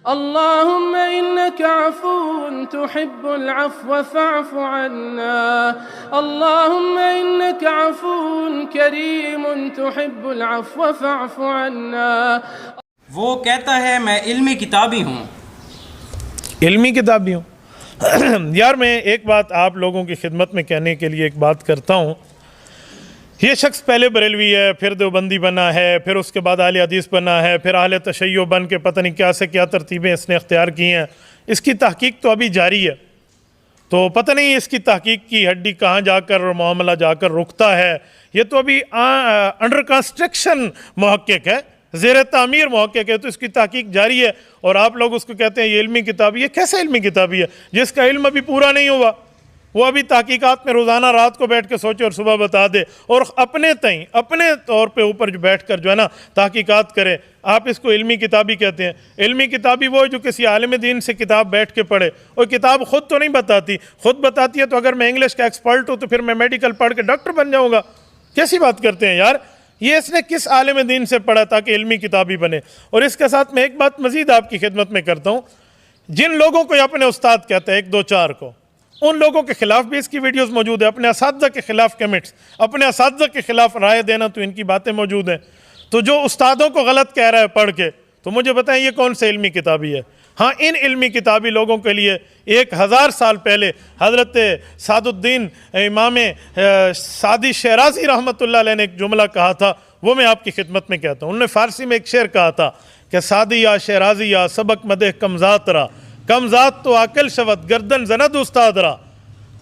अल्लाहुम्मा इन्नका अफ़ून तुहिब्बुल अफ़्व फ़अफ़ु अन्ना। अल्लाहुम्मा इन्नका अफ़ून करीमुन तुहिब्बुल अफ़्व फ़अफ़ु अन्ना। वो कहता है मैं इल्मी किताबी हूँ। इल्मी किताबी हूँ। यार मैं एक बात आप लोगों की खिदमत में कहने के लिए एक बात करता हूँ। ये शख्स पहले बरेलवी है, फिर देवबंदी बना है, फिर उसके बाद आले हदीस बना है, फिर आले तशय्यो बन के पता नहीं क्या से क्या तरतीबें इसने अख्तियार की हैं। इसकी तहकीक तो अभी जारी है, तो पता नहीं इसकी तहकीक की हड्डी कहाँ जाकर और मामला जाकर रुकता है। ये तो अभी अंडर कंस्ट्रक्शन मुहक्किक है, ज़ेर तामीर मुहक्किक है, तो इसकी तहकीक जारी है। और आप लोग उसको कहते हैं ये इल्मी किताबी है। कैसे इल्मी किताबी है? जिसका इल्म अभी पूरा नहीं हुआ वो अभी तहकीकात में रोज़ाना रात को बैठ के सोचे और सुबह बता दे, और अपने तौर पे ऊपर जो बैठ कर जो है ना तहकीकात करे। आप इसको इल्मी किताबी कहते हैं। इल्मी किताबी वो है जो किसी आलिम दीन से किताब बैठ के पढ़े, और किताब ख़ुद तो नहीं बताती। ख़ुद बताती है तो अगर मैं इंग्लिश का एक्सपर्ट हूँ तो फिर मैं मेडिकल पढ़ के डॉक्टर बन जाऊँगा। कैसी बात करते हैं यार? ये इसने किस आलिम दीन से पढ़ा ताकि इल्मी किताबी बने? और इसके साथ मैं एक बात मज़ीद आपकी खिदमत में करता हूँ। जिन लोगों को अपने उस्ताद कहते हैं, एक दो चार को, उन लोगों के खिलाफ भी इसकी वीडियोस मौजूद है। अपने असातिज़ा के खिलाफ कमेंट्स, अपने असातिज़ा के खिलाफ राय देना, तो इनकी बातें मौजूद हैं। तो जो उस्तादों को गलत कह रहा है पढ़ के, तो मुझे बताएं ये कौन से इल्मी किताबी है? हाँ, इन इल्मी किताबी लोगों के लिए 1000 साल पहले हज़रत सादुद्दीन इमाम सादी शराजी रहमतुल्लाह अलैह ने एक जुमला कहा था, वो मैं आपकी खिदमत में कहता हूँ। उन्होंने फ़ारसी में एक शेर कहा था कि सादी या शराजी या सबक मदे कमज़ात रा, कमज़ात तो आकल शवत गर्दन जनद उस्ताद रा।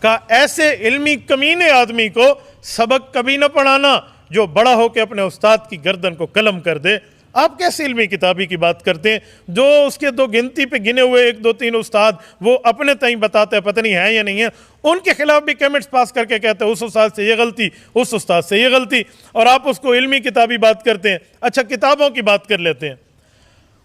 का ऐसे इल्मी कमीने आदमी को सबक कभी न पढ़ाना जो बड़ा हो के अपने उस्ताद की गर्दन को कलम कर दे। आप कैसे इल्मी किताबी की बात करते हैं? जो उसके दो गिनती पे गिने हुए 1 2 3 उस्ताद वो अपने तई बताते हैं, पता नहीं है या नहीं है, उनके खिलाफ भी कमेंट्स पास करके कहते हैं उस उस्ताद से ये गलती, उस उस्ताद से ये गलती, और आप उसको इल्मी किताबी बात करते हैं। अच्छा, किताबों की बात कर लेते हैं।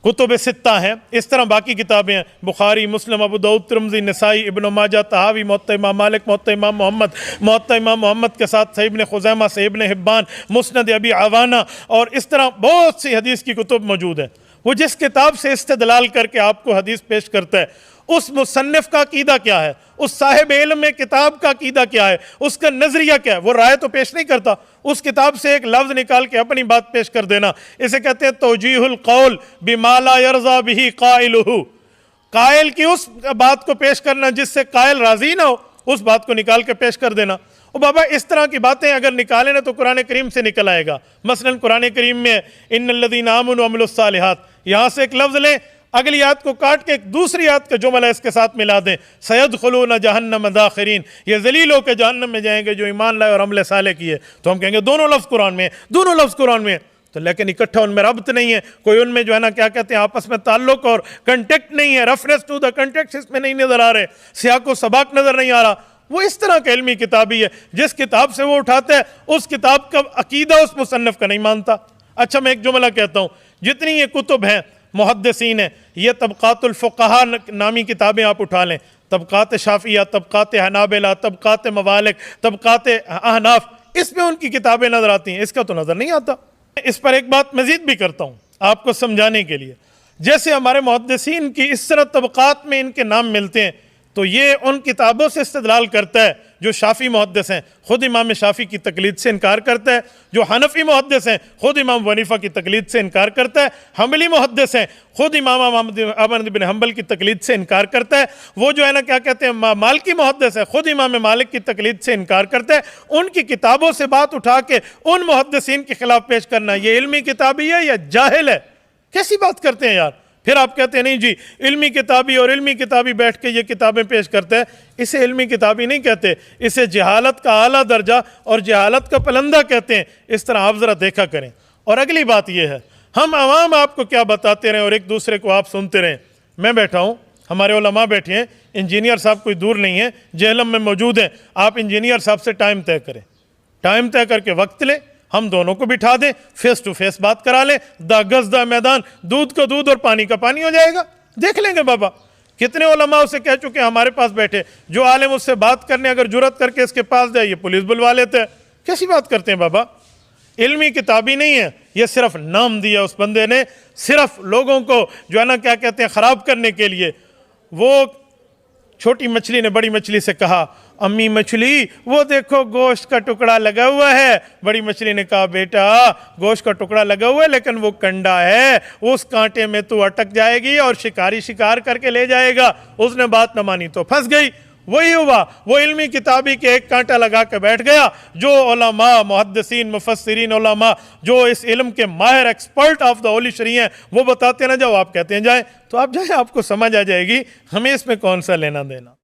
कुतुब सित्ता हैं, इस तरह बाकी किताबें हैं, बुखारी, मुस्लिम, अबू दाऊद, तिरमिज़ी, नसाई, इब्न माजा, तहावी, मुवत्ता इमाम मालिक, मुवत्ता इमाम मोहम्मद, मुवत्ता इमाम मोहम्मद के साथ सही इब्न खुज़ैमा, सही इब्न हिब्बान, मुस्नद अबी आवाना, और इस तरह बहुत सी हदीस की कुतुब मौजूद हैं। वो जिस किताब से इस्तेदलाल करके आपको हदीस पेश करता है, उस मुसन्निफ का अकीदा क्या है, उस साहिब इल्म में किताब का अकीदा क्या है, उसका नजरिया क्या है। वो राय तो पेश नहीं करता, उस किताब से एक लफ्ज़ निकाल के अपनी बात पेश कर देना, इसे कहते हैं तौजीहुल कौल बिमा ला यरज़ा बिही काइलुहु। कायल की उस बात को पेश करना जिससे कायल राजी ना हो, उस बात को निकाल के पेश कर देना। और बाबा इस तरह की बातें अगर निकालें ना तो कुरान करीम से निकल आएगा। मसलन कुरान करीम में इन्नल्लज़ीना आमनु व अमिलुस सालिहात, यहाँ से एक लफ्ज़ लें, अगली आयत को काट के एक दूसरी आयत का जुमला इसके साथ मिला दें, सयदखुलून जहन्नम दाखिरीन, ये ज़लील होकर जहन्नम में जाएंगे जो ईमान लाए और अमल साले किए। तो हम कहेंगे दोनों लफ्ज़ कुरान में, दोनों लफ्ज़ कुरान में, तो लेकिन इकट्ठा उनमें रब्त नहीं है, कोई उनमें जो है ना क्या कहते हैं आपस में ताल्लुक और कंटेक्ट नहीं है, रेफरेंस टू द कंटेक्ट इसमें नहीं नजर आ रहे, सियाक व सबाक नजर नहीं आ रहा। वो इस तरह का इल्मी किताबी है, जिस किताब से वो उठाते हैं उस किताब का अकीदा उस मुसन्निफ का नहीं मानता। अच्छा, मैं एक जुमला कहता हूँ, जितनी ये कुतुब हैं, मुहद्दिसीन है, ये तबक़ातुल फ़ुक़हा नामी किताबें आप उठा लें, तबक़ात शाफ़िया, तबक़ात हनाबिला, तबक़ात मवालिक, तबक़ात अहनाफ, इसमें उनकी किताबें नज़र आती हैं, इसका तो नज़र नहीं आता। इस पर एक बात मज़ीद भी करता हूँ आपको समझाने के लिए। जैसे हमारे मुहद्दिसीन की इस तरह तबक़ात में इनके नाम मिलते हैं, तो ये उन किताबों से इस्तेदलाल करता है जो शाफ़ी मुहद्दिस हैं, ख़ुद इमाम शाफ़ी की तकलीद से इनकार करता है। जो हनफ़ी मुहद्दिस हैं, ख़ुद इमाम वनीफ़ा की तकलीद से इनकार करता है। हम्बली मुहद्दिस हैं, ख़ुद इमाम अहमद बिन हम्बल की तकलीद से इनकार करता है। वो जो है ना क्या कहते हैं मालिकी मुहद्दिस है, ख़ुद इमाम मालिक की तकलीद से इनकार करता है। उनकी किताबों से बात उठा के उन मुहद्दिसीन के खिलाफ पेश करना, ये इल्मी किताबी है या जाहिल है? कैसी बात करते हैं यार? फिर आप कहते हैं नहीं जी इल्मी किताबी, और इल्मी किताबी बैठ के ये किताबें पेश करते हैं, इसे इल्मी किताबी नहीं कहते, इसे जहालत का आला दर्जा और जहालत का पलंदा कहते हैं। इस तरह आप ज़रा देखा करें। और अगली बात यह है, हम आवाम आपको क्या बताते रहें और एक दूसरे को आप सुनते रहें। मैं बैठा हूँ, हमारे उलमा बैठे हैं, इंजीनियर साहब कोई दूर नहीं है, जेहलम में मौजूद हैं। आप इंजीनियर साहब से टाइम तय करें, टाइम तय करके वक्त लें, हम दोनों को बिठा दें, फेस टू फेस बात करा लें, दा गज दा मैदान, दूध का दूध और पानी का पानी हो जाएगा। देख लेंगे बाबा, कितने उलमा उसे कह चुके हैं हमारे पास बैठे, जो आलिम उससे बात करने अगर जुरत करके इसके पास जाए ये पुलिस बुलवा लेते हैं। कैसी बात करते हैं बाबा? इल्मी किताबी नहीं है, ये सिर्फ नाम दिया उस बंदे ने, सिर्फ लोगों को जो है ना क्या कहते हैं ख़राब करने के लिए। वो छोटी मछली ने बड़ी मछली से कहा, अम्मी मछली वो देखो गोश्त का टुकड़ा लगा हुआ है। बड़ी मछली ने कहा, बेटा गोश्त का टुकड़ा लगा हुआ है लेकिन वो कंडा है, उस कांटे में तू अटक जाएगी और शिकारी शिकार करके ले जाएगा। उसने बात न मानी तो फंस गई। वही हुआ, वो इल्मी किताबी के एक कांटा लगा के बैठ गया। जो उलमा मुहद्दिसीन मुफस्सिरीन उलमा जो इस इल्म के माहिर एक्सपर्ट ऑफ द होली शरी हैं, वो बताते ना जाओ, आप कहते हैं जाए, तो आप जाए, आपको समझ आ जाएगी हमें इसमें कौन सा लेना देना।